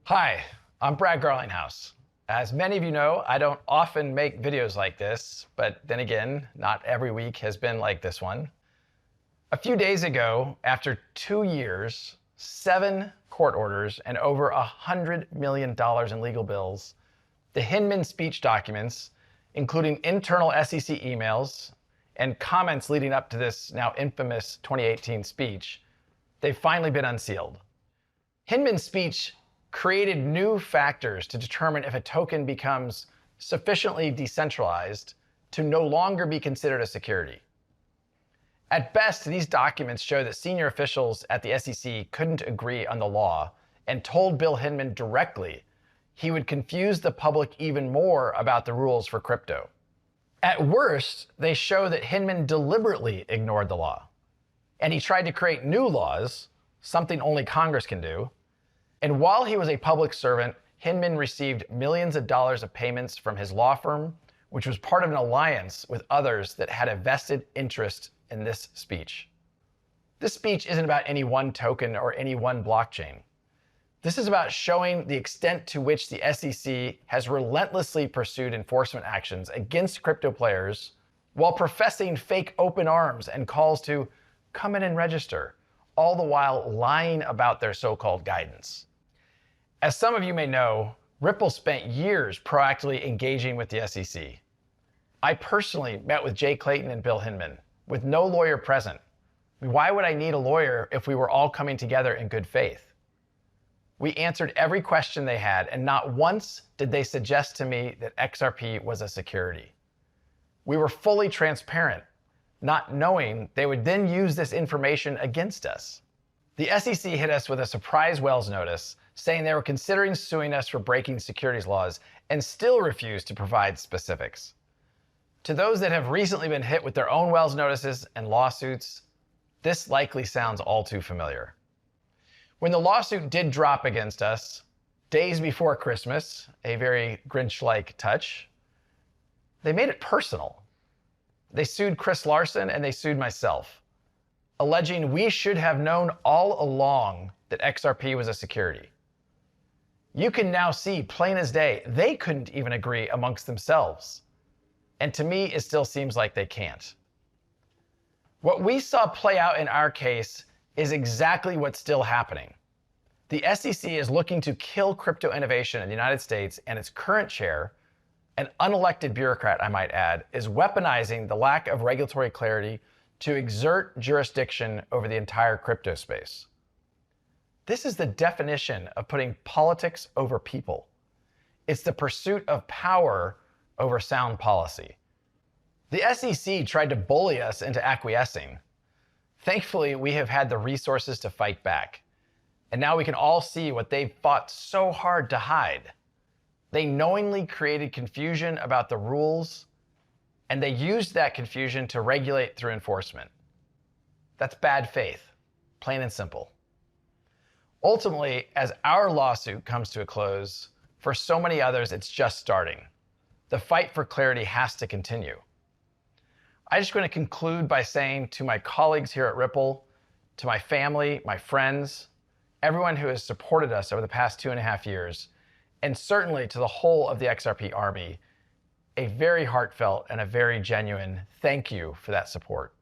Hi, I'm Brad Garlinghouse. As many of you know, I don't often make videos like this, but then again, not every week has been like this one. A few days ago, after 2 years, 7 court orders, and over $100 million in legal bills, the Hinman speech documents, including internal SEC emails and comments leading up to this now infamous 2018 speech, they've finally been unsealed. Hinman's speech created new factors to determine if a token becomes sufficiently decentralized to no longer be considered a security. At best, these documents show that senior officials at the SEC couldn't agree on the law and told Bill Hinman directly he would confuse the public even more about the rules for crypto. At worst, they show that Hinman deliberately ignored the law, and he tried to create new laws, something only Congress can do. And while he was a public servant, Hinman received millions of dollars of payments from his law firm, which was part of an alliance with others that had a vested interest in this speech. This speech isn't about any one token or any one blockchain. This is about showing the extent to which the SEC has relentlessly pursued enforcement actions against crypto players while professing fake open arms and calls to come in and register, all the while lying about their so-called guidance. As some of you may know, Ripple spent years proactively engaging with the SEC. I personally met with Jay Clayton and Bill Hinman, with no lawyer present. Why would I need a lawyer if we were all coming together in good faith? We answered every question they had, and not once did they suggest to me that XRP was a security. We were fully transparent, not knowing they would then use this information against us. The SEC hit us with a surprise Wells notice saying they were considering suing us for breaking securities laws and still refused to provide specifics. To those that have recently been hit with their own Wells notices and lawsuits, this likely sounds all too familiar. When the lawsuit did drop against us, days before Christmas, a very Grinch-like touch, they made it personal. They sued Chris Larson and they sued myself, alleging we should have known all along that XRP was a security. You can now see plain as day, they couldn't even agree amongst themselves. And to me, it still seems like they can't. What we saw play out in our case is exactly what's still happening. The SEC is looking to kill crypto innovation in the United States, and its current chair, an unelected bureaucrat, I might add, is weaponizing the lack of regulatory clarity to exert jurisdiction over the entire crypto space. This is the definition of putting politics over people. It's the pursuit of power over sound policy. The SEC tried to bully us into acquiescing. Thankfully, we have had the resources to fight back. And now we can all see what they've fought so hard to hide. They knowingly created confusion about the rules, and they used that confusion to regulate through enforcement. That's bad faith, plain and simple. Ultimately, as our lawsuit comes to a close, for so many others, it's just starting. The fight for clarity has to continue. I'm just going to conclude by saying to my colleagues here at Ripple, to my family, my friends, everyone who has supported us over the past 2.5 years, and certainly to the whole of the XRP Army, a very heartfelt and a very genuine thank you for that support.